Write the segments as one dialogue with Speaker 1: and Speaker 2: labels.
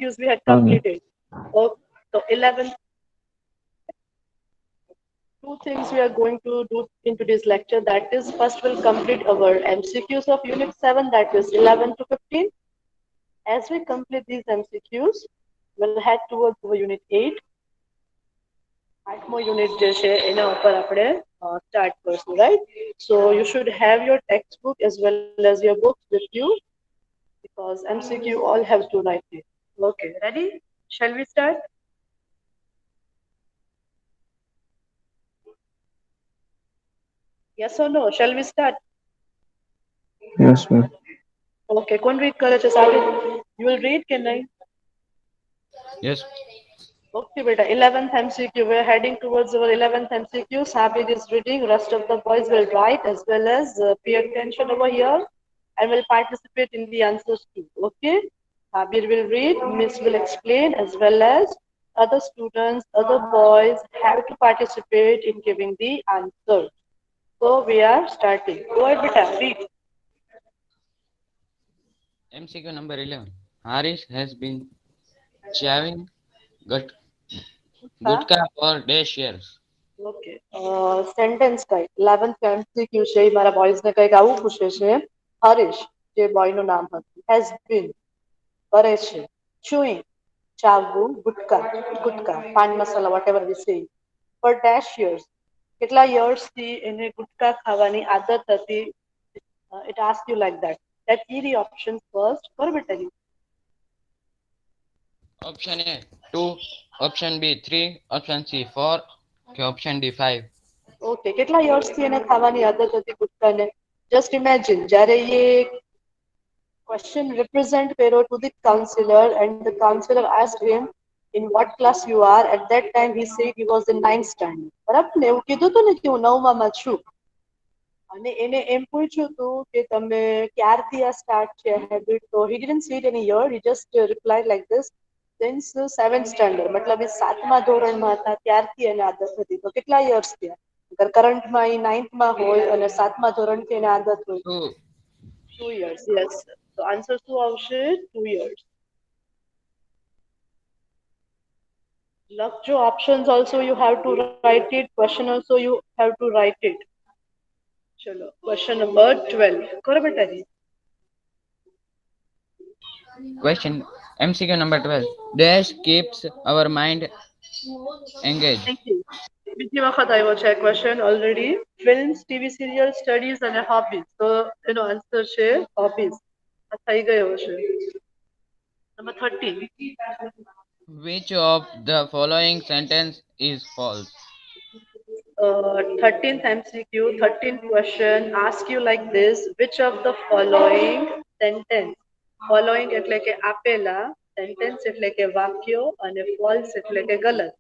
Speaker 1: MCQs we had
Speaker 2: Okay.
Speaker 1: completed. Okay, so 11, two things we are going to do in today's lecture. That is, first we'll complete our MCQs of Unit 7, that is 11 to 15. As we complete these MCQs, we'll head towards our Unit 8. આઠમો unit જે છે એના ઉપર આપણે start કરશું, right? So you should have your text book as well as your books with you because MCQ all have to write it. Okay, ready? Shall we start? Yes or no? Shall we start?
Speaker 2: Yes, ma'am.
Speaker 1: Okay, कौन read करे છે સાબિત? You will read, can I?
Speaker 3: Yes.
Speaker 1: Okay, beta. 11th MCQ. We're heading towards our 11th MCQ. Sabir is reading. Rest of the boys will write as well as pay attention over here and will participate in the answers too. Okay. Sabir will read. Miss will explain as well as other students, other boys have to participate in giving the answer. So we are starting. Go ahead, beta. Read.
Speaker 3: MCQ number 11. Harish has been chewing gut,
Speaker 1: Huh?
Speaker 3: gutka for dash years.
Speaker 1: Okay sentence કઈ 11th MCQ છે એ મારા boys ને કઈક આવું પૂછે છે હરીશ જે boy નું નામ હતું હેઝ બીન કરે છે ચુઈંગ ચાવવું ગુટકા ગુટકા પાન મસાલા whatever we say for dash years કેટલા years થી એને ગુટકા ખાવાની આદત હતી it asks you like that key the options first કર બેટા જી
Speaker 3: Option A 2, option B 3, option C 4, કે option D 5.
Speaker 1: ઓકે કેટલા years થી એને ખાવાની આદત હતી ગુટકાને just imagine જ્યારે એ question represent Pero to the counselor and the counselor asked him in what class you are. At that time he said he was in 9th standard. બરાબર ને એવું કીધું હતું ને કે હું નવમામાં છું અને એને એમ પૂછ્યું હતું કે તમે ક્યારથી આ સ્ટાર્ટ છે હેબિટ તો he didn't say it any year he just replied like this since 7th standard મતલબ એ 7મા ધોરણમાં હતા ત્યારથી એને આદત હતી તો કેટલા years થયા અગર કરંટમાં એ 9thમાં હોય અને 7મા ધોરણથી એને આદત હોય
Speaker 3: 2.
Speaker 1: 2 years, yes. So answer શું આવશે 2 years. લખજો options also you have to write it. Question also you have to write it. ચલો question number 12. કરો બેટા જી.
Speaker 3: Question MCQ number 12. Dash keeps our mind engaged.
Speaker 1: Thank you. બીજી વખત આવ્યો છે question already. Films, TV serials, studies અને hobbies. તો એનો answer છે hobbies. આ થઈ ગયો છે. Number 13.
Speaker 3: Which of the following sentence is false?
Speaker 1: 13th MCQ, 13th question, ask you like this, which of the following sentence, following એટલે કે આપેલા, sentence એટલે કે વાક્યો અને false એટલે કે ગલત.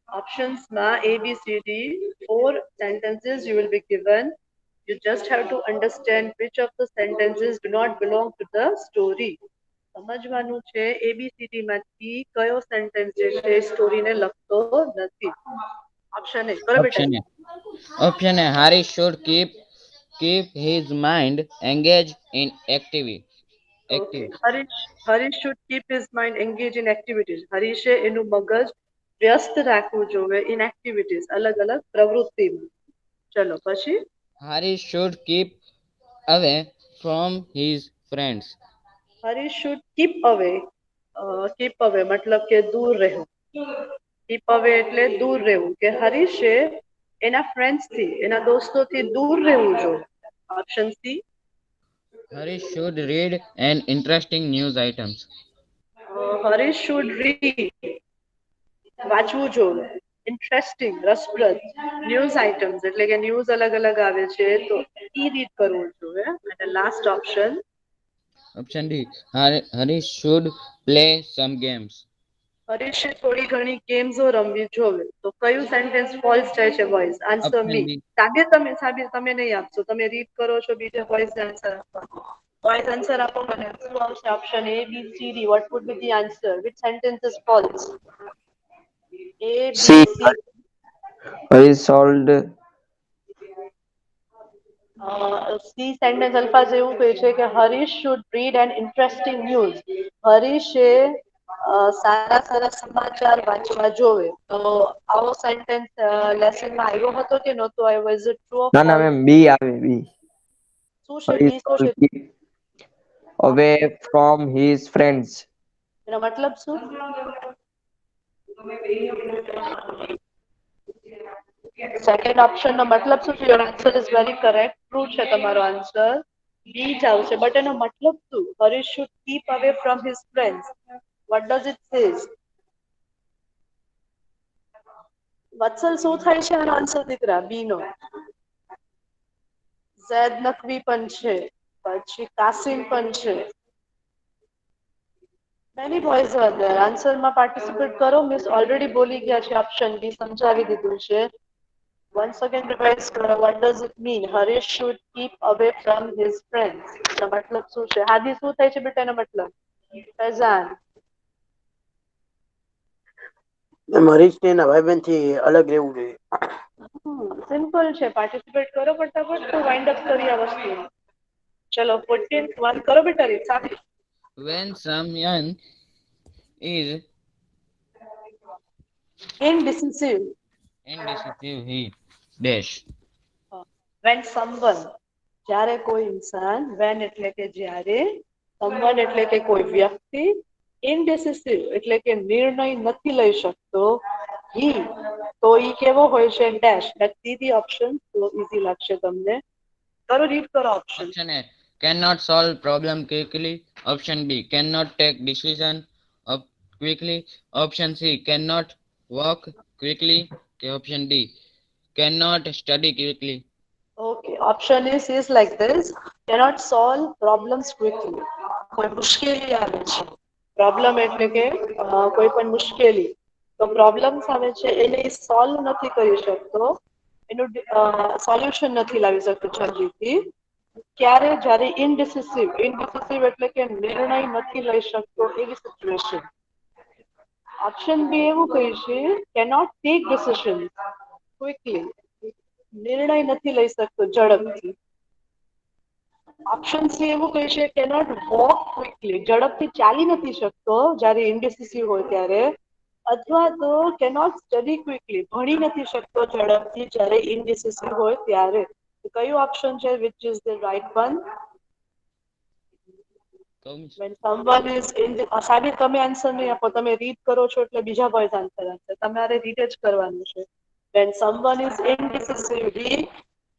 Speaker 1: Options માં A, B, C, D, 4 sentences you will be given. You just have to understand which of the sentences do not belong to the story. સમજવાનું છે ABCD માંથી કયો સેન્ટેન્સ જે છે સ્ટોરીને લગતો નથી. ઓપ્શન એ કરો બેટા
Speaker 3: Option A. Option A. Harish should keep his mind engaged in
Speaker 1: Okay.
Speaker 3: activities.
Speaker 1: Harish should keep his mind engaged in activities. હરીશે એનું મગજ વ્યસ્ત રાખવું જોવે in activities અલગ અલગ પ્રવૃત્તિમાં. ચલો પછી
Speaker 3: Harish should keep away from his friends.
Speaker 1: Harish should keep away. Keep away મતલબ કે દૂર રહેવું. Keep away એટલે દૂર રહેવું કે હરીશે એના friends થી એના દોસ્તોથી દૂર રહેવું જોઈએ. Option C.
Speaker 3: Harish should read an interesting news items.
Speaker 1: Harish should read વાંચવું જોઈએ ઇન્ટરેસ્ટિંગ રસપ્રદ ન્યૂઝ આઇટમ્સ એટલે કે ન્યૂઝ અલગ અલગ આવે છે તો ઈ રીડ કરવું જોઈએ અને last option
Speaker 3: Option D. Harish should play some games.
Speaker 1: હરીશે થોડી ઘણી ગેમ્સો રમવી જોવે તો કયું સેન્ટેન્સ ફોલ્સ જાય છે બોયઝ આન્સર મી
Speaker 3: Option B.
Speaker 1: સાબિર તમે નહીં આપશો તમે રીડ કરો છો બીજા બોયઝ આન્સર આપો બોયઝ આન્સર આપો મને શું આવશે option A B C D what would be the answer which sentence is false A B
Speaker 2: C.
Speaker 1: C
Speaker 2: Harish sold.
Speaker 1: C sentence અલ્ફાઝ એવું કહે છે કે Harish should read an interesting news હરીશે સારા સારા સમાચાર વાંચવા જોવે. તો આવો સેન્ટેન્સ લેસનમાં આવ્યો હતો કે નહોતો આવ્યો? ઇઝ ઇટ ટ્રુ ઓર
Speaker 2: ના ના
Speaker 1: ફોલ્સ?
Speaker 2: મેમ બી આવે બી.
Speaker 1: શું છે
Speaker 2: He
Speaker 1: બી? શું છે?
Speaker 2: keep away from his friends.
Speaker 1: એનો મતલબ શું? સેકન્ડ ઓપ્શન નો મતલબ શું છે? Your answer is very correct. True છે તમારો આન્સર. બી જ આવશે. બટ એનો મતલબ શું? Harish should keep away from his friends. What does it says? Vatsal શું થાય છે આનો આન્સર દીકરા? બી નો. ઝેદ નકવી પણ છે, પછી કાસિમ પણ છે. Many boys are there. આન્સરમાં પાર્ટિસિપેટ કરો. મિસ ઓલરેડી બોલી ગયા છે ઓપ્શન બી, સમજાવી દીધું છે. once again revise કરો. what does it mean? Harish should keep away from his friends. એનો મતલબ શું છે? હાદી શું થાય છે બેટા એનો મતલબ? ફૈઝાન.
Speaker 4: હરીશ ને એના ભાઈબંધ થી અલગ રહેવું જોઈએ.
Speaker 1: સિમ્પલ છે. પાર્ટિસિપેટ કરો ફટાફટ તો વાઇન્ડ અપ કરી આ વસ્તુ. ચલો 14th વન કરો બેટા રીત સાબિત.
Speaker 3: When someone is
Speaker 1: indecisive.
Speaker 3: indecisive, he dash.
Speaker 1: when someone, જ્યારે કોઈ ઇન્સાન, when એટલે કે જ્યારે, someone એટલે કે કોઈ વ્યક્તિ, indecisive એટલે કે નિર્ણય નથી લઈ શકતો, he તો ઈ કેવો હોય છે? ડેશ. સીધી ઓપ્શન તો ઈઝી લાગશે તમને. કરો રીડ કરો option.
Speaker 3: Option A, cannot solve problem quickly. Option B, cannot take decision quickly. Option C, cannot walk quickly. Option D, cannot study quickly.
Speaker 1: Okay, option is like this. Cannot solve problems quickly. કોઈ મુશ્કેલી આવે છે. Problem એટલે કે કોઈ પણ મુશ્કેલી. તો પ્રોબ્લેમ્સ આવે છે એને સોલ્વ નથી કરી શકતો. એનું સોલ્યુશન નથી લાવી શકતો જલ્દીથી. ક્યારે? જ્યારે ઇનડિસિસિવ. ઇનડિસિસિવ એટલે કે નિર્ણય નથી લઈ શકતો એવી સિચ્યુએશન. ઓપ્શન બી એવું કહે છે કેનોટ ટેક ડિસિઝન ક્વિકલી. નિર્ણય નથી લઈ શકતો ઝડપથી. ઓપ્શન સી એવું કહે છે કેનોટ વોક ક્વિકલી. ઝડપથી ચાલી નથી શકતો જ્યારે ઇનડિસિસિવ હોય ત્યારે. અથવા તો કેનોટ સ્ટડી ક્વિકલી. ભણી નથી શકતો ઝડપથી જ્યારે ઇનડિસિસિવ હોય ત્યારે. કયું ઓપ્શન છે which is the right one? when someone is in the સાબિત તમે આન્સર નહીં આપો, તમે રીડ કરો છો એટલે બીજા બોયઝ આન્સર આપશે. તમારે રીડ જ કરવાનું છે. when someone is indecisive, he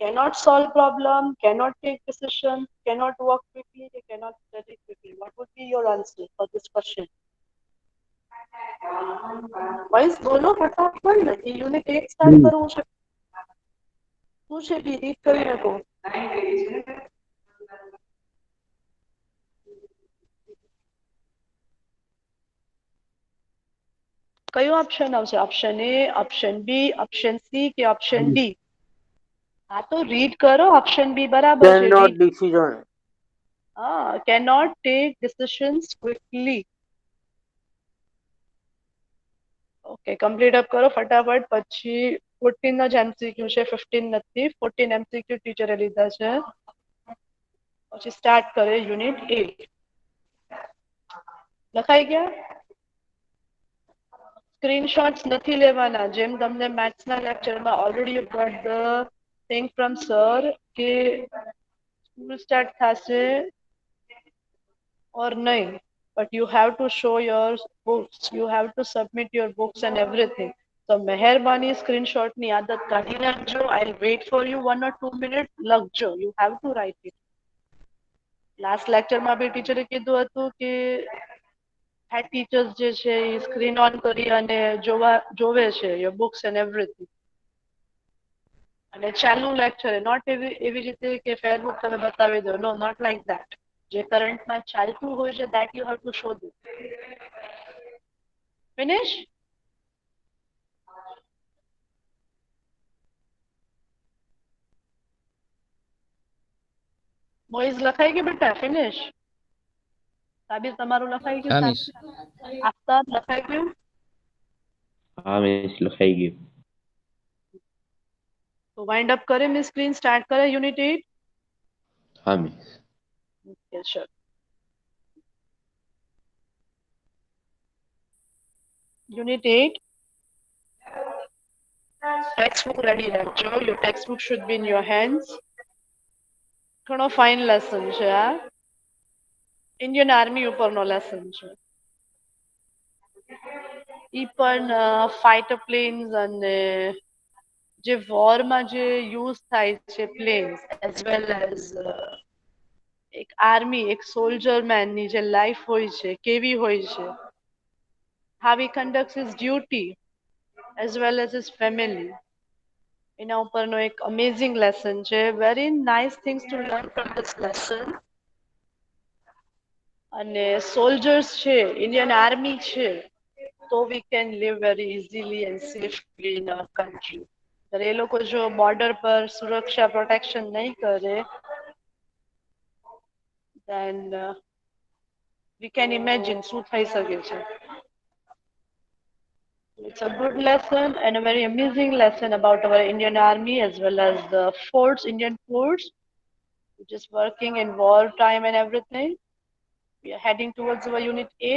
Speaker 1: cannot solve problem, cannot take decisions, cannot walk quickly, he cannot study quickly. What would be your answer for this question? Boys બોલો ફટાફટ. નથી યુનિટ 1 સ્ટાર્ટ કરવું છે. શું છે બી? રીડ કરી નાખો. કયું ઓપ્શન આવશે? Option A, option B, option C કે ઓપ્શન ડી? હા તો રીડ કરો. ઓપ્શન બી બરાબર છે.
Speaker 4: Cannot decision.
Speaker 1: હા, cannot take decisions quickly. Okay, complete up કરો ફટાફટ. પછી 14 જ એમસીક્યુ છે, 15 નથી. 14 એમસીક્યુ ટીચરે લીધા છે. પછી સ્ટાર્ટ કરે યુનિટ 8. લખાઈ ગયા? સ્ક્રીનશોટ્સ નથી લેવાના. જેમ તમને મેથ્સના લેક્ચરમાં already you got the thing from sir કે સ્કૂલ સ્ટાર્ટ થશે or નહીં, but you have to show your books, you have to submit your books and everything. So મહેરબાની સ્ક્રીનશોટની આદત કાઢી નાખજો. I'll wait for you 1 or 2 minutes. લખજો. You have to write it. Last લેક્ચરમાં બી ટીચરે કીધું હતું કે હેડ ટીચર્સ જે છે એ સ્ક્રીન ઓન કરી અને જોવે છે your books and everything. અને ચાલુ લેક્ચરે નોટ એવી રીતે કે ફેરબુક તમે બતાવી દો. નો, નોટ લાઈક ધેટ. જે કરંટમાં ચાલતું હોય છે that you have to show them. Finish? Boys લખાઈ ગયું બેટા? ફિનિશ? સાબિર તમારું લખાઈ ગયું?
Speaker 3: હા મિસ.
Speaker 1: આફતાબ લખાઈ ગયું?
Speaker 5: હા મિસ લખાઈ ગયું.
Speaker 1: તો વાઇન્ડ અપ કરે મિસ સ્ક્રીન સ્ટાર્ટ કરે યુનિટ 8.
Speaker 5: હા મિસ.
Speaker 1: ઓકે, ચલો. Unit 8. Textbook ready રાખજો. Your textbook should be in your hands. ઘણો fine lesson છે આ. Indian Army ઉપરનો lesson છે. ઈ પણ fighter planes અને જે વોરમાં જે યુઝ થાય છે પ્લેન્સ as well as એક આર્મી એક સોલ્જર મેનની જે લાઈફ હોય છે કેવી હોય છે, how he conducts his duty as well as his family. એના ઉપરનો એક અમેઝિંગ લેસન છે. Very nice things to learn from this lesson. અને સોલ્જર્સ છે, ઇન્ડિયન આર્મી છે, તો we can live very easily and safely in our country. એ લોકો જો બોર્ડર પર સુરક્ષા પ્રોટેક્શન નહીં કરે then we can imagine શું થઈ શકે છે. It's a good lesson and a very amusing lesson about our Indian Army as well as the force, Indian force, which is working in war time and everything. We are heading towards our Unit A,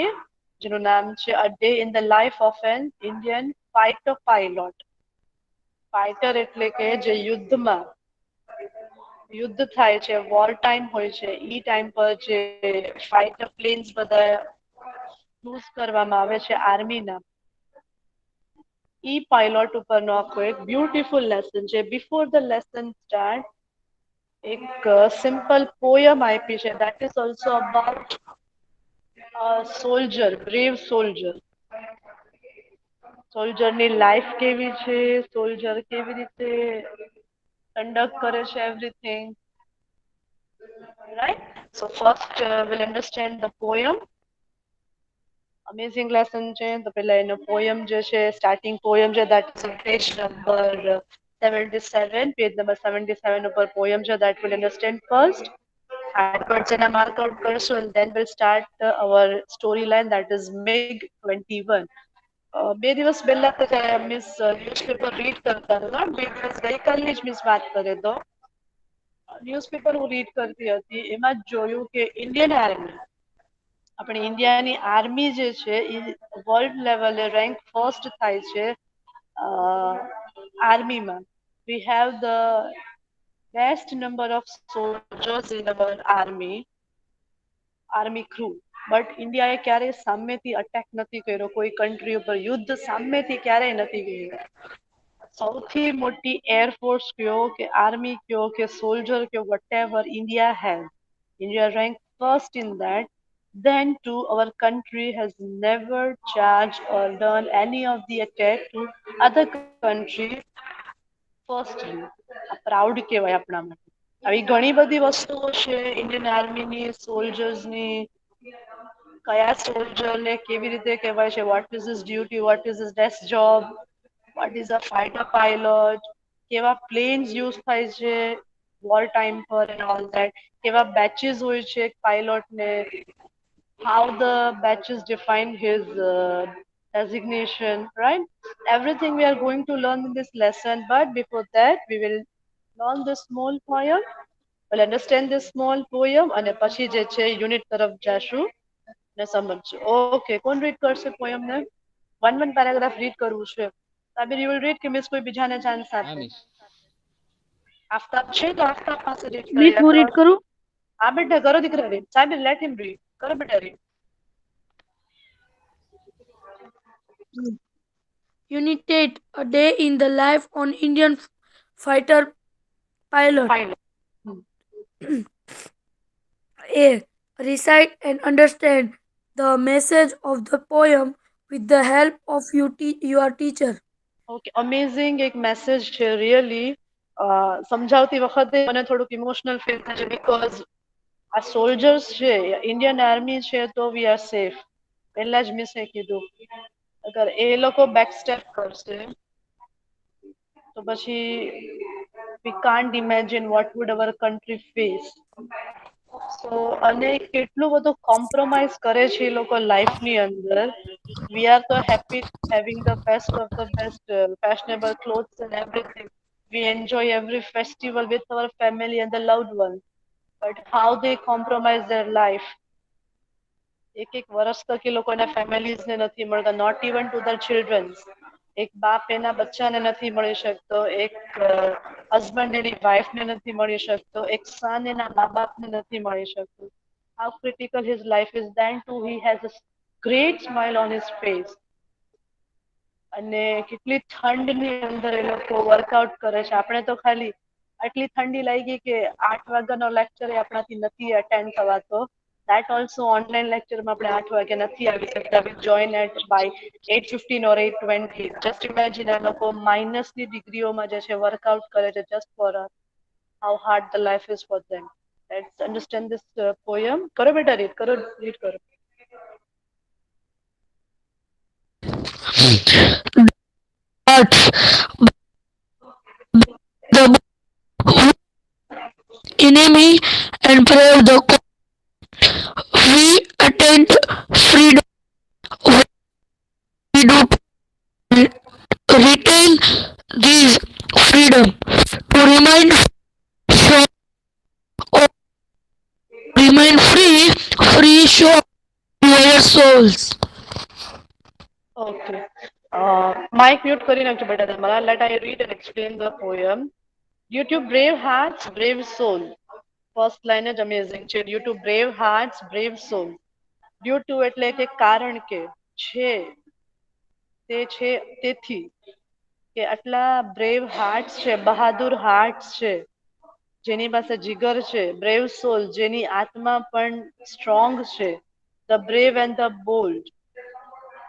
Speaker 1: જેનું નામ છે A Day in the Life of an Indian Fighter Pilot. Fighter એટલે કે જે યુદ્ધ થાય છે, war time હોય છે, ઈ ટાઈમ પર જે ફાઇટર પ્લેન્સ બધા યુઝ કરવામાં આવે છે આર્મીના, ઈ પાયલોટ ઉપરનો આખો એક બ્યુટીફુલ લેસન છે. બિફોર ધ લેસન સ્ટાર્ટ એક સિમ્પલ પોયમ આપી છે. That is also about soldier, brave soldier. સોલ્જરની લાઈફ કેવી છે, સોલ્જર કેવી રીતે conduct કરે છે everything, right? So first we'll understand the poem. Amazing lesson છે. તો પહેલા એનો poem જે છે, starting poem છે, that is on page number 77, page number 77 ઉપર poem છે, that we'll understand first. Adverts એના mark out કરશું and then we'll start our storyline, that is MiG 21. બે દિવસ પહેલા મિસ ન્યૂઝપેપર રીડ કરતા હતા. બે દિવસ ગઈકાલની જ મિસ વાત કરે તો ન્યૂઝપેપર હું રીડ કરતી હતી, એમાં જ જોયું કે ઇન્ડિયન આર્મી, આપણી ઇન્ડિયાની આર્મી જે છે એ વર્લ્ડ લેવલે રેન્ક ફર્સ્ટ થાય છે આર્મીમાં. We have the best number of soldiers in our army crew. But ઇન્ડિયાએ ક્યારેય સામેથી અટેક નથી કર્યો, કોઈ કન્ટ્રી ઉપર યુદ્ધ સામેથી ક્યારેય નથી કર્યું. સૌથી મોટી એરફોર્સ કયો કે આર્મી કયો કે સોલ્જર કયો, whatever India has, India ranked first in that. Then too our country has never charged or done any of the attack to other country firstly. આ proud કહેવાય આપણા માટે. આવી ઘણી બધી વસ્તુઓ છે ઇન્ડિયન આર્મીની, સોલ્જર્સની, કયા સોલ્જરને કેવી રીતે કહેવાય છે, what is his duty, what is his desk job, what is a fighter pilot, કેવા planes use થાય છે war time પર and all that, કેવા batches હોય છે એક pilot ને, how the batches define his designation, right? Everything we are going to learn in this lesson, but before that we will learn this small poem. We'll understand this small poem અને પછી જે છે unit તરફ જાશું ને સમજજો. Okay, કોણ read કરશે પોયમ ને? વન પેરેગ્રાફ રીડ કરવું છે. સાબિર, you will read કે મિસ કોઈ બીજાને ચાન્સ
Speaker 3: હા
Speaker 1: આપે?
Speaker 3: મિસ.
Speaker 1: આફતાબ છે તો આફતાબ પાસે રીડ
Speaker 6: મિસ હું રીડ કરું?
Speaker 1: હા બેટા, કરો દીકરા read. Sabir, let him read. કરો બેટા read.
Speaker 6: Unit 8, A Day in the Life on Indian Fighter Pilot.
Speaker 1: Fine.
Speaker 6: A. Recite and understand the message of the poem with the help of your teacher.
Speaker 1: Okay, amazing એક message છે really. સમજાવતી વખતે મને થોડુંક emotional feel થાય છે, because આ soldiers છે, Indian army છે તો વી આર સેફ. પહેલા જ મિસે કીધું, અગર એ લોકો બેક સ્ટેપ કરશે તો પછી we can't imagine what would our country face. So અને કેટલું બધું કોમ્પ્રોમાઇઝ કરે છે એ લોકો લાઈફની અંદર. વી આર તો happy having the best of the best fashionable clothes and everything. We enjoy every festival with our family and the loved ones. But how they compromise their life. એક વર્ષ તક એ લોકોના families ને નથી મળતા, not even to the childrens. એક બાપ એના બચ્ચાને નથી મળી શકતો, એક હસબન્ડ એની વાઈફને નથી મળી શકતો, એક સન એના મા બાપને નથી મળી શકતું. How critical his life is, then too he has a great smile on his face. અને કેટલી ઠંડની અંદર એ લોકો વર્કઆઉટ કરે છે. આપણે તો ખાલી આટલી ઠંડી લાગી કે 8 વાગ્યાનો લેક્ચર આપણાથી નથી attend થવાતો. That also online lecture માં આપણે 8 વાગે નથી આવી શકતા. We join at by 8:15 or 8:20. Just imagine આ લોકો માઇનસની ડિગ્રીઓમાં જે છે વર્કઆઉટ કરે છે just for how hard the life is for them. Let's understand this poem. કરો બેટા રીડ કરો.
Speaker 6: But the enemy and brave the we attain freedom. We do retain this freedom to remain strong or remain free show your souls.
Speaker 1: Okay. Mic mute કરી નાખજો બેટા તમારા. Let I read and explain the poem. Due to brave hearts, brave soul. First line is amazing છે. Due to brave hearts, brave soul. Due to એટલે કે કારણ કે છે, તે છે તેથી, કે આટલા બ્રેવ હાર્ટ્સ છે, બહાદુર હાર્ટ્સ છે, જેની પાસે જીગર છે, બ્રેવ સોલ જેની આત્મા પણ સ્ટ્રોંગ છે, the brave and the bold.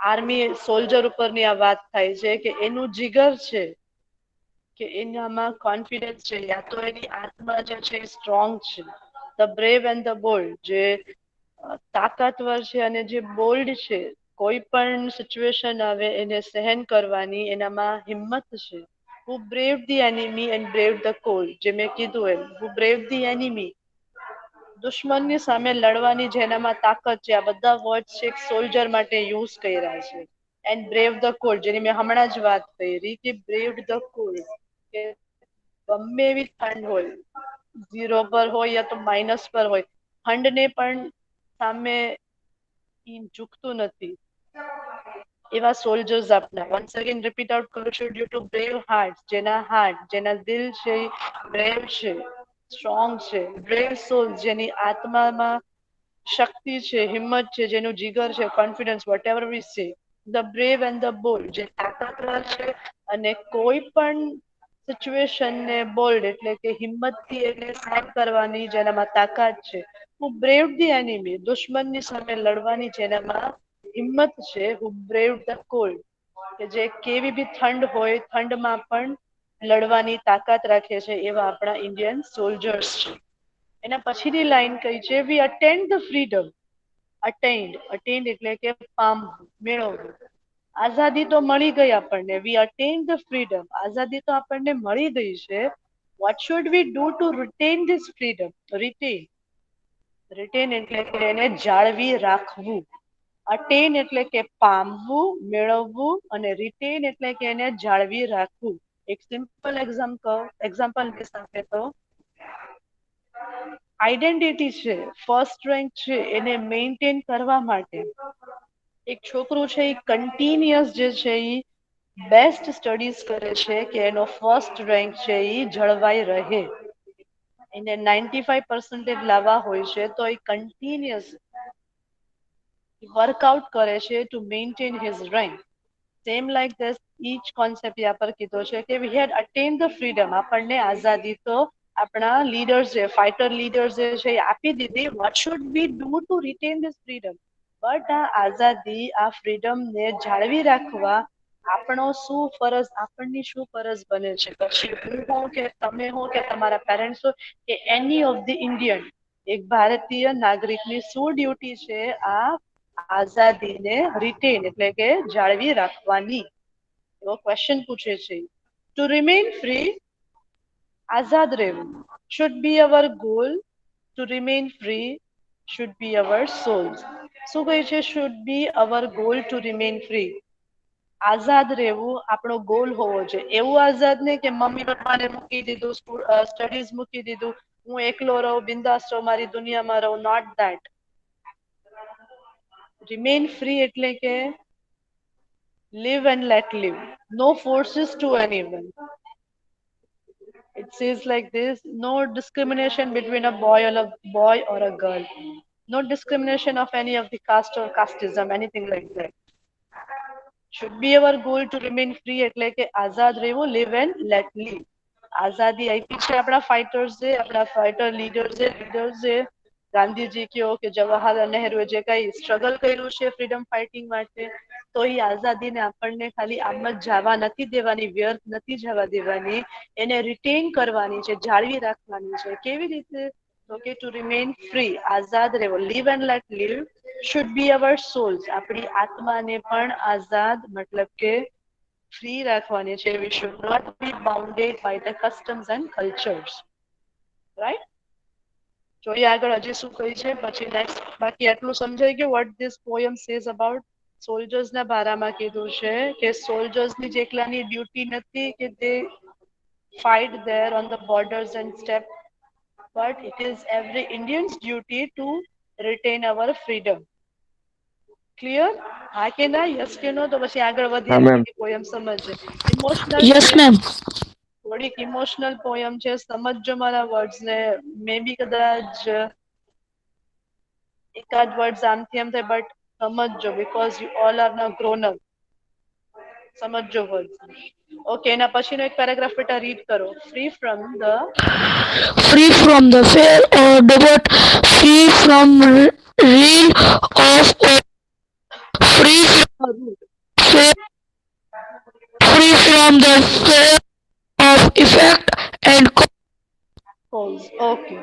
Speaker 1: Army soldier ઉપરની આ વાત થાય છે કે એનું જીગર છે, કે એનામાં કોન્ફિડન્સ છે, યા તો એની આત્મા જે છે સ્ટ્રોંગ છે. The brave and the bold, જે તાકાતવર છે અને જે બોલ્ડ છે, કોઈ પણ સિચ્યુએશન આવે એને સહન કરવાની એનામાં હિંમત છે. Who braved the enemy and braved the cold. જે મેં કીધું એમ, who braved the enemy, દુશ્મનની સામે લડવાની જેનામાં તાકાત છે. આ બધા વર્ડ છે એક સોલ્જર માટે યુઝ કર્યા છે. એન્ડ બ્રેવ ધ કોલ્ડ, જેની મેં હમણાં જ વાત કરી કે બ્રેવ્ડ ધ કોલ્ડ, કે ગમે એવી ઠંડ હોય, 0 પર હોય યા તો માઇનસ પર હોય, ઠંડને પણ સામે ઝૂકતું નથી. એવા સોલ્જર્સ આપના. વન્સ અગેન રિપીટ આઉટ કરું છું. ડ્યુ ટુ બ્રેવ હાર્ટ, જેના હાર્ટ, જેના દિલ છે બ્રેવ છે, સ્ટ્રોંગ છે. બ્રેવ સોલ, જેની આત્મામાં શક્તિ છે, હિંમત છે, જેનું જીગર છે, કોન્ફિડન્સ, વોટ એવર વી સે. The brave and the bold, જે તાકાતવર છે અને કોઈ પણ સિચ્યુએશનને બોલ્ડ એટલે કે હિંમતથી એને સહન કરવાની જેનામાં તાકાત છે. હુ બ્રેવ ધી એનિમી, દુશ્મનની સામે લડવાની જેનામાં હિંમત છે. હુ બ્રેવ ધ કોલ્ડ, કે જે કેવી બી ઠંડ હોય, ઠંડમાં પણ લડવાની તાકાત રાખે છે. એવા આપણા ઇન્ડિયન સોલ્જર્સ છે. એના પછીની લાઈન કઈ છે? વી અટેન્ડ ધ ફ્રીડમ. અટેન્ડ એટલે કે પામવું, મેળવવું. આઝાદી તો મળી ગઈ આપણને. વી અટેન ધ ફ્રીડમ, આઝાદી તો આપણને મળી ગઈ છે. What should we do to written this freedom? Written એટલે કે એને જાળવી રાખવું. અટેન એટલે કે પામવું, મેળવવું, અને રિટેન એટલે કે એને જાળવી રાખવું. એક સિમ્પલ એક્ઝામ્પલ આપે તો આઈડેન્ટિટી છે, ફર્સ્ટ રેન્ક છે, એને મેન્ટેન કરવા માટે એક છોકરું છે એ કન્ટિન્યુઅસ જે છે એ બેસ્ટ સ્ટડીઝ કરે છે કે એનો ફર્સ્ટ રેન્ક છે એ જળવાઈ રહે. એને 95% લાવવા હોય છે તો એ કન્ટિન્યુઅસ વર્કઆઉટ કરે છે to maintain his rank. Same like this each concept યા પર કીધો છે કે we had attain the freedom, આપણને આઝાદી તો આપણા લીડર્સ છે, ફાઇટર લીડર્સ જે છે એ આપી દીધી. What should we do to written this freedom? But આ આઝાદી, આ ફ્રીડમને જાળવી રાખવા આપણની શું ફરજ બને છે? પછી હું હોઉં કે તમે હો કે તમારા પેરેન્ટ્સ હો કે એની ઓફ ધ ઇન્ડિયન, એક ભારતીય નાગરિકની શું ડ્યુટી છે? આ આઝાદીને રિટેન એટલે કે જાળવી રાખવાની. એવો ક્વેશ્ચન પૂછે છે. ટુ રિમેન ફ્રી, આઝાદ રહેવું, should be our goal. To remain free should be our souls. શું કહે છે? should be our goal to remain free. આઝાદ રહેવું આપણો ગોલ હોવો જોઈએ. એવું આઝાદ નહીં કે મમ્મી પપ્પાને મૂકી દીધું, સ્ટડીઝ મૂકી દીધું, હું એકલો રહું, બિંદાસ રહું, મારી દુનિયામાં રહું. Not that. રિમેન ફ્રી એટલે કે live and let live. No forces to anyone. It says like this: no discrimination between a boy or a girl. No discrimination of any of the caste or casteism, anything like that. Should be our goal to remain free એટલે કે આઝાદ રહેવું, live and let live. આઝાદી આપી છે આપણા ફાઇટર્સે, આપણા fighter લીડર્સે Gandhiji કયો કે જવાહરલાલ નહેરુએ જે કઈ સ્ટ્રગલ કર્યું છે ફ્રીડમ ફાઇટિંગ માટે, તો એ આઝાદીને આપણને ખાલી આમ જ જવા નથી દેવાની, વ્યર્થ નથી જવા દેવાની, એને રિટેન કરવાની છે, જાળવી રાખવાની છે. કેવી રીતે? તો કે ટુ રિમેન ફ્રી, આઝાદ રહેવો, live and let live should be our souls. આપણી આત્માને પણ આઝાદ મતલબ કે ફ્રી રાખવાની છે. We should not be bounded by the customs and cultures. Right? જોઈએ આગળ હજી શું કહી છે પછી નેક્સ્ટ. બાકી આટલું સમજાઈ ગયું what this poem says about soldiers ના બારામાં કીધું છે કે soldiers ની જ એકલાની ડ્યુટી નથી કે they fight there on the borders and step, but it is every Indian's duty to retain our freedom. Clear? હા કે ના? યસ કે નો? તો પછી આગળ વધીએ,
Speaker 2: હા મેમ.
Speaker 1: આગળની પોયમ સમજે. ઇમોશનલ
Speaker 6: Yes,
Speaker 1: છે,
Speaker 6: ma'am.
Speaker 1: થોડીક ઇમોશનલ પોયમ છે, સમજજો મારા વર્ડ્સ ને. મે બી કદાચ એકાદ વર્ડ્સ આમથી આમ થાય, બટ સમજજો because you all are now grown up. સમજજો વર્ડ્સ. ઓકે, એના પછીનો એક પેરેગ્રાફ બેટા રીડ કરો. Free from the
Speaker 6: Free from the fear or debate, free from real of free from fear, free from the fear of effect and
Speaker 1: cause. Okay,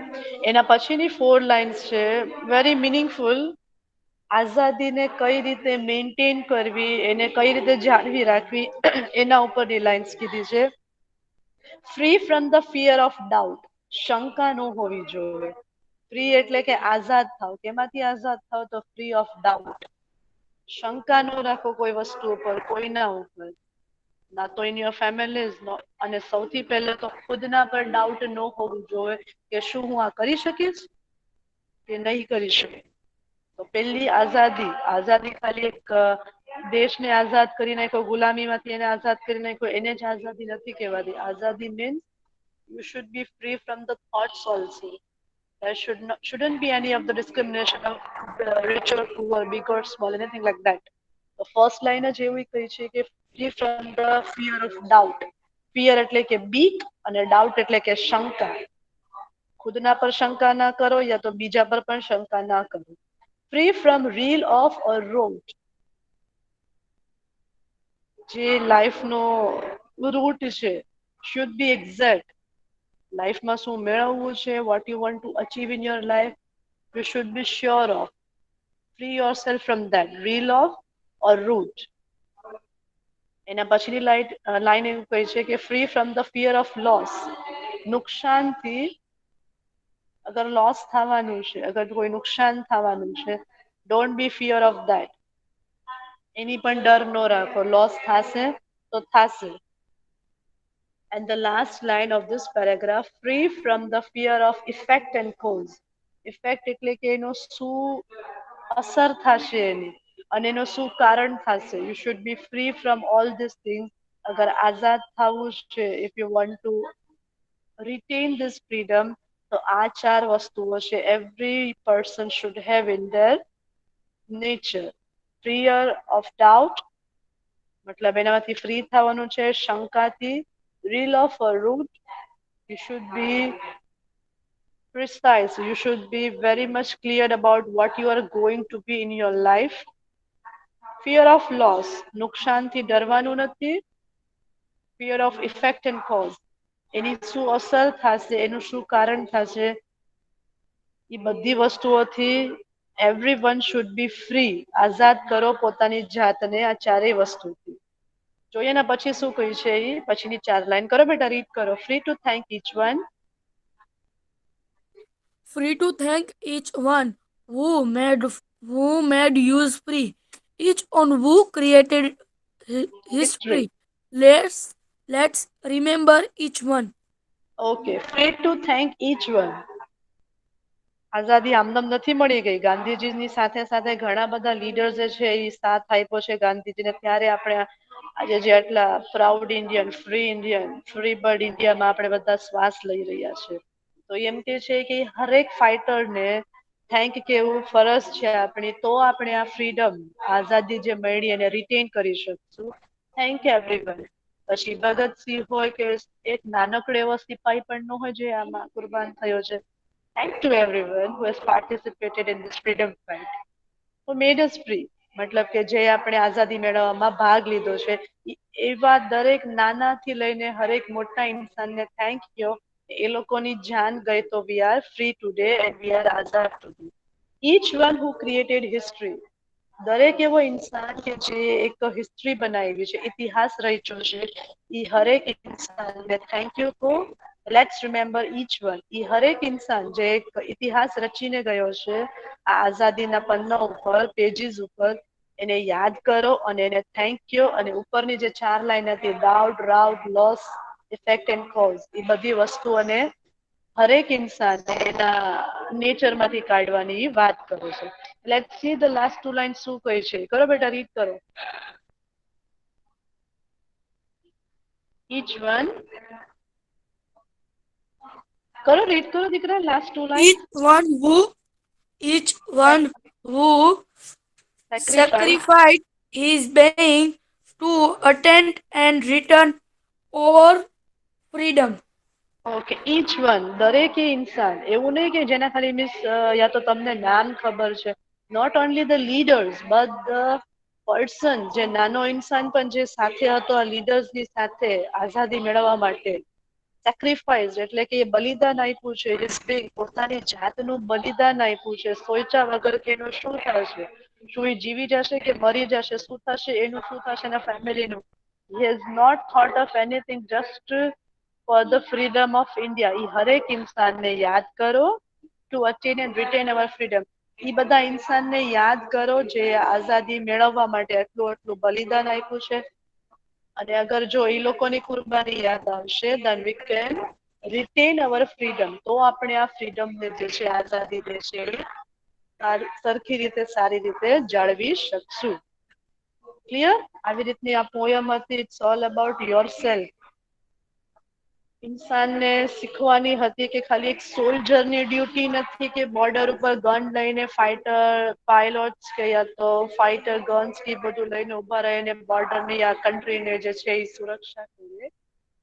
Speaker 1: એના પછીની 4 lines છે very meaningful. આઝાદીને કઈ રીતે મેન્ટેન કરવી, એને કઈ રીતે જાળવી રાખવી, એના ઉપરની લાઇન્સ કીધી છે. Free from the fear of doubt, શંકા ન હોવી જોઈએ. ફ્રી એટલે કે આઝાદ થાવ. કેમાંથી આઝાદ થાવ? તો ફ્રી ઓફ ડાઉટ. શંકા ન રાખો કોઈ વસ્તુ ઉપર, કોઈના ઉપર, ના તો ઇન યોર ફેમિલીઝ નો, અને સૌથી પહેલા તો ખુદના પર ડાઉટ ન હોવું જોઈએ કે શું હું આ કરી શકીશ કે નહીં કરી શકું. તો પહેલી આઝાદી, આઝાદી ખાલી એક દેશને આઝાદ કરી નાખ્યો, ગુલામીમાંથી એને આઝાદ કરી નાખ્યો, એને જ આઝાદી નથી કહેવાતી. આઝાદી means you should be free from the thoughts also. There shouldn't be any of the discrimination of rich or poor, big or small, anything like that. The first line જ એવી કહી છે કે free from the fear of doubt. Fear એટલે કે બીક અને doubt એટલે કે શંકા. ખુદના પર શંકા ના કરો યા તો બીજા પર પણ શંકા ના કરો. Free from reel of or rote. જે લાઈફનો રૂટ છે, should be exact. લાઈફમાં શું મેળવવું છે, what you want to achieve in your life, you should be sure of. Free yourself from that reel of or root. એના પછીની line એવું કહે છે કે free from the fear of loss. નુકસાનથી, અગર લોસ થવાનું છે, અગર કોઈ નુકસાન થવાનું છે, don't be fear of that. એની પણ ડર ન રાખો, લોસ થશે તો થશે. And the last line of this paragraph, free from the fear of effect and cause. Effect એટલે કે એનો શું અસર થશે એની, અને એનું શું કારણ થશે. You should be free from all these things. અગર આઝાદ થવું છે, if you want to retain this freedom, તો આ 4 વસ્તુઓ છે every person should have in their nature. Fear of doubt, મતલબ એનામાંથી ફ્રી થવાનું છે. શંકાથી, reel of or root, you should be precise, you should be very much clear about what you are going to be in your life. Fear of loss, નુકસાનથી ડરવાનું નથી. Fear of effect and cause, એની શું અસર થશે, એનું શું કારણ થશે, એ બધી વસ્તુઓથી everyone should be free. આઝાદ કરો પોતાની જાતને આ ચારેય વસ્તુથી. જોઈએ ને પછી શું કહ્યું છે એ પછીની 4 લાઈન કરો બેટા, રીડ કરો. Free to thank each one.
Speaker 6: free to thank each one who made use free, each on who created
Speaker 1: History.
Speaker 6: history. Let's remember each one.
Speaker 1: Okay, free to thank each one. આઝાદી આમનામ નથી મળી ગઈ. ગાંધીજીની સાથે સાથે ઘણા બધા લીડર જે છે એ સાથ આપ્યો છે ગાંધીજીને. ત્યારે આપણે આજે જે આટલા પ્રાઉડ ઇન્ડિયન, ફ્રી બર્ડ ઇન્ડિયામાં આપણે બધા શ્વાસ લઈ રહ્યા છે. તો એમ કે છે કે હરેક ફાઇટરને થેન્ક કેવું ફરજ છે આપણી, તો આપણે આ ફ્રીડમ, આઝાદી જે મળી એને રિટેન કરી શકશું. Thank you everyone. પછી ભગતસિંહ હોય કે એક નાનકડો એવો સિપાહી પણ ન હોય જે આમાં કુરબાન થયો છે. Thanks to everyone who has participated in this freedom fight, who made us free. મતલબ કે જે આપણે આઝાદી મેળવવામાં ભાગ લીધો છે, એવા દરેક નાનાથી લઈને હરેક મોટા ઇન્સાનને થેન્ક યુ. એ લોકોની જાન ગઈ તો we are free today and we are azad today. Each one who created history, દરેક એવો ઇન્સાન કે જે એક હિસ્ટ્રી બનાવી છે, ઇતિહાસ રચ્યો છે, એ હરેક ઇન્સાનને થેન્ક યુ કહો. Let's remember each one. એ હરેક ઇન્સાન જે એક ઇતિહાસ રચીને ગયો છે આ આઝાદીના પન્ના ઉપર, પેજીસ ઉપર, એને યાદ કરો અને એને થેન્ક યુ. અને ઉપરની જે 4 લાઈન હતી, doubt, rout, loss, effect and cause, એ બધી વસ્તુઓને હરેક ઇન્સાન એના નેચરમાંથી કાઢવાની વાત કરે છે. Let's see the last 2 line શું કહે છે. કરો બેટા, રીડ કરો. Inch one. કરો, રીડ કરો દીકરા, last 2 line.
Speaker 6: each one who
Speaker 1: sacrifice
Speaker 6: sacrificed his being to attend and return our freedom.
Speaker 1: Okay, each one, દરેકે ઇન્સાન. એવું નહીં કે જેના ખાલી મિસ યા તો તમને નામ ખબર છે. Not only the leaders but the person, જે નાનો ઇન્સાન પણ જે સાથે હતો આ લીડર્સની સાથે આઝાદી મેળવવા માટે. સેક્રિફાઈસ એટલે કે બલિદાન આપ્યું છે. હિસ્ટ્રી પોતાની જાતનું બલિદાન આપ્યું છે. સોચ્યા વગર કે એનું શું થશે, શું એ જીવી જશે કે મરી જશે, શું થશે એનું, શું થશે એના ફેમિલીનું. He has not thought of anything, just for the freedom of India. એ હરેક ઇન્સાનને યાદ કરો. To attain and retain our freedom. એ બધા ઇન્સાનને યાદ કરો જે આઝાદી મેળવવા માટે આટલું આટલું બલિદાન આપ્યું છે. અને અગર જો એ લોકોની કુરબાની યાદ આવશે, then we can retain our freedom. તો આપણે આ ફ્રીડમને જે છે, આઝાદી જે છે, સરખી રીતે, સારી રીતે જાળવી શકશું. ક્લિયર? આવી રીતની આ પોયમ હતી. It's all about yourself. ઇન્સાનને શીખવાની હતી કે ખાલી એક સોલ્જરની ડ્યુટી નથી કે બોર્ડર ઉપર ગન લઈને ફાઇટર પાયલોટ્સ કે યા તો ફાઇટર ગન્સ કે બધું લઈને ઉભા રહીને બોર્ડરની આ કન્ટ્રીને જે છે એ સુરક્ષા કરે.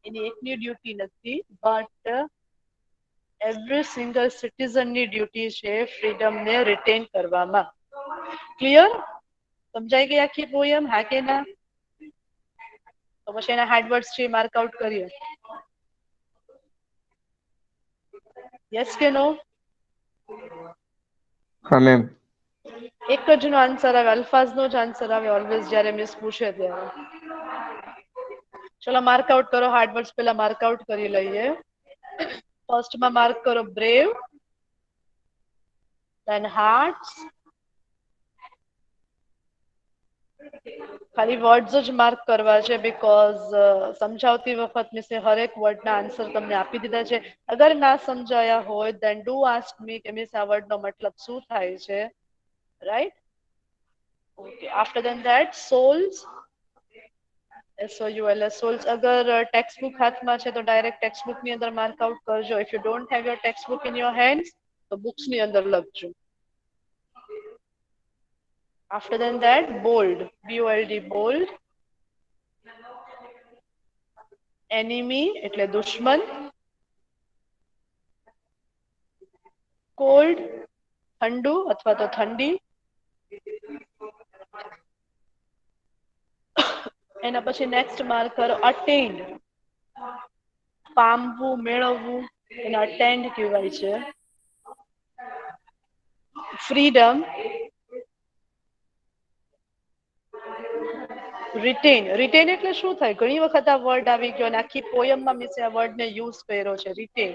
Speaker 1: એની એકની ડ્યુટી નથી, બટ એવરી સિંગલ સિટીઝનની ડ્યુટી છે ફ્રીડમને રિટેન કરવામાં. ક્લિયર? સમજાઈ ગઈ આખી પોયમ? હા કે ના? તો પછી એના હાર્ડવર્ડ્સ છે માર્ક આઉટ કરીએ. યસ કે નો?
Speaker 2: હા મેમ.
Speaker 1: એક જ નો આન્સર આવે, અલ્ફાઝનો જ આન્સર આવે ઓલવેઝ જ્યારે મિસ પૂછે ત્યારે. ચલો માર્ક આઉટ કરો. હાર્ડવર્ડ્સ પહેલા માર્ક આઉટ કરી લઈએ. ફર્સ્ટમાં માર્ક કરો બ્રેવ, ધેન હાર્ટ્સ. ખાલી વર્ડ્સ જ માર્ક કરવા છે, બીકોઝ સમજાવતી વખત મિસે હરેક વર્ડના આન્સર તમને આપી દીધા છે. અગર ના સમજાયા હોય then do ask me કે મિસ આ વર્ડનો મતલબ શું થાય છે. Right? Okay. After then that souls, SOULS, souls. અગર ટેક્સ્ટ બુક હાથમાં છે તો ડાયરેક્ટ ટેક્સ્ટ બુકની અંદર માર્ક આઉટ કરજો. If you don't have your text book in your hands તો બુક્સની અંદર લખજો. After than that, bold, BOLD, bold. Enemy એટલે દુશ્મન. Cold, ઠંડુ અથવા તો ઠંડી. એના પછી નેક્સ્ટ માર્ક કરો અટેન્ડ, પામવું, મેળવવું, એને અટેન્ડ કહેવાય છે. Freedom, written. રિટેન એટલે શું થાય? ઘણી વખત આ વર્ડ આવી ગયો અને આખી પોયમમાં મિસે આ વર્ડને યુઝ કર્યો છે, રિટેન.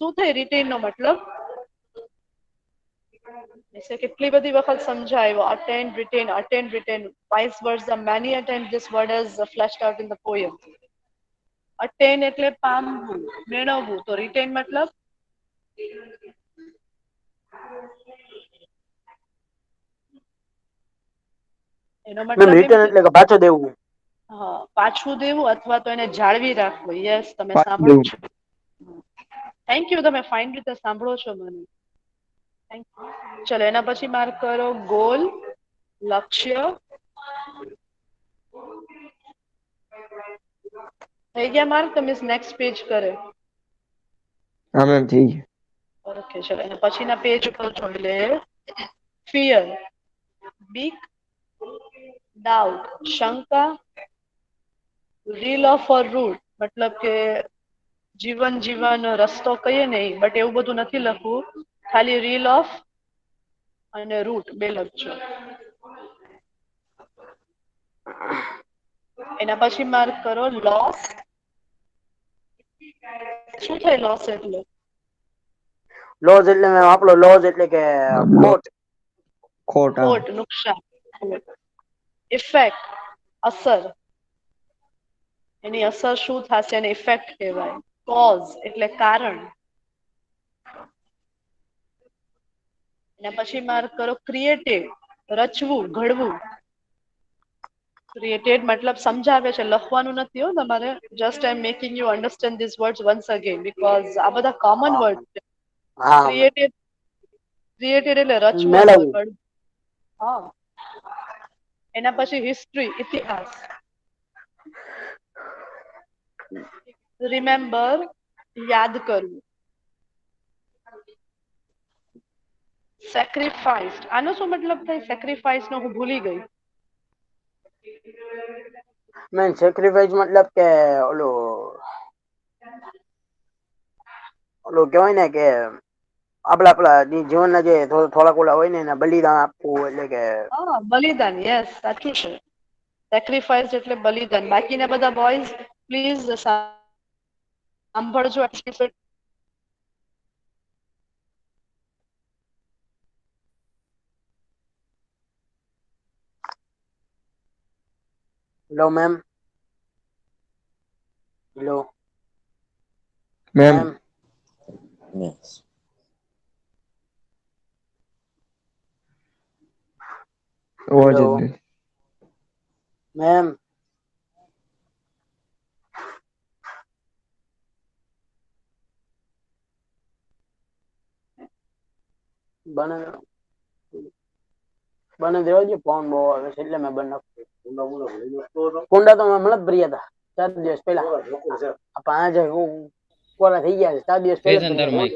Speaker 1: શું થાય રિટેન નો મતલબ? મિસે કેટલી બધી વખત સમજાવ્યો. Attend, retain, attend, retain. Vice versa, many a time this word has flashed out in the poem. Attain એટલે પામવું, મેળવવું. તો રિટેન મતલબ એનો
Speaker 4: મેમ
Speaker 1: મતલબ એમ
Speaker 4: રિટર્ન
Speaker 1: કે
Speaker 4: એટલે કે પાછો દેવું.
Speaker 1: હા, પાછું દેવું અથવા તો એને જાળવી રાખવું. યસ, તમે
Speaker 2: પાછું
Speaker 1: સાંભળો
Speaker 2: દેવું.
Speaker 1: છો. થેન્ક યુ, તમે ફાઇન રીતે સાંભળો છો મને. Thank you. ચલો એના પછી માર્ક કરો ગોલ, લક્ષ્ય. થઈ ગયા માર્ક? તમે નેક્સ્ટ પેજ કરે.
Speaker 2: હા મેમ થઈ ગયું.
Speaker 1: ઓકે, ચલો એના પછીના પેજ ઉપર જોઈ લે. ફિયર, બીક, ડાઉટ, શંકા, રીલ ઓફ ઓર રૂટ, મતલબ કે જીવન જીવવાનો રસ્તો કહીએ ને, બટ એવું બધું નથી લખવું. ખાલી રીલ ઓફ અને રૂટ બે લખજો. એના પછી માર્ક કરો લોસ. શું થાય લોસ એટલે?
Speaker 4: લોઝ એટલે મેમ આપણો લોઝ એટલે કે ખોટ.
Speaker 2: ખોટ. હા.
Speaker 1: ખોટ, નુકસાન. ઇફેક્ટ, અસર. એની અસર શું થશે એને ઇફેક્ટ કહેવાય. કોઝ એટલે કારણ. એના પછી માર્ક કરો ક્રિએટિવ, રચવું, ઘડવું. ક્રિએટેડ મતલબ સમજાવે છે, લખવાનું નથી હો તમારે. Just I M making you understand this words once again because આ બધા કોમન
Speaker 4: હા
Speaker 1: વર્ડ છે.
Speaker 4: હા
Speaker 1: ક્રિએટેડ એટલે રચવું અથવા
Speaker 4: મેળવવું.
Speaker 1: ઘડવું. હા. એના પછી હિસ્ટ્રી, ઇતિહાસ. રિમેમ્બર, યાદ કરવું. સેક્રિફાઈસ, આનો શું મતલબ થાય? સેક્રિફાઈસ નો હું ભૂલી ગઈ.
Speaker 4: મેમ સેક્રિફાઈસ મતલબ કે ઓલું ઓલું કહેવાય ને કે આપડા જીવનના જે થોડાક ઓલા હોય ને એને બલિદાન આપવું એટલે કે
Speaker 1: હા, બલિદાન. યસ, સાચું છે. સેક્રિફાઈસ એટલે બલિદાન. બાકીના બધા બોયઝ પ્લીઝ સાંભળજો.
Speaker 4: Hello ma'am. Hello
Speaker 2: ma'am
Speaker 4: ma'am.
Speaker 5: Yes.
Speaker 2: અવાજ જ
Speaker 4: હેલો
Speaker 2: નથી.
Speaker 4: મેમ. બને દેવા દે, ફોન બહુ આવે છે એટલે મેં બંધ નાખ્યું. કુંડા તો હમણાં જ ભર્યા હતા 4 દિવસ પહેલા. આ 5 કોરા થઈ ગયા છે 4 દિવસ પહેલા જ
Speaker 3: Reason
Speaker 4: ભર્યા
Speaker 3: ધર્માઈ.
Speaker 4: છે.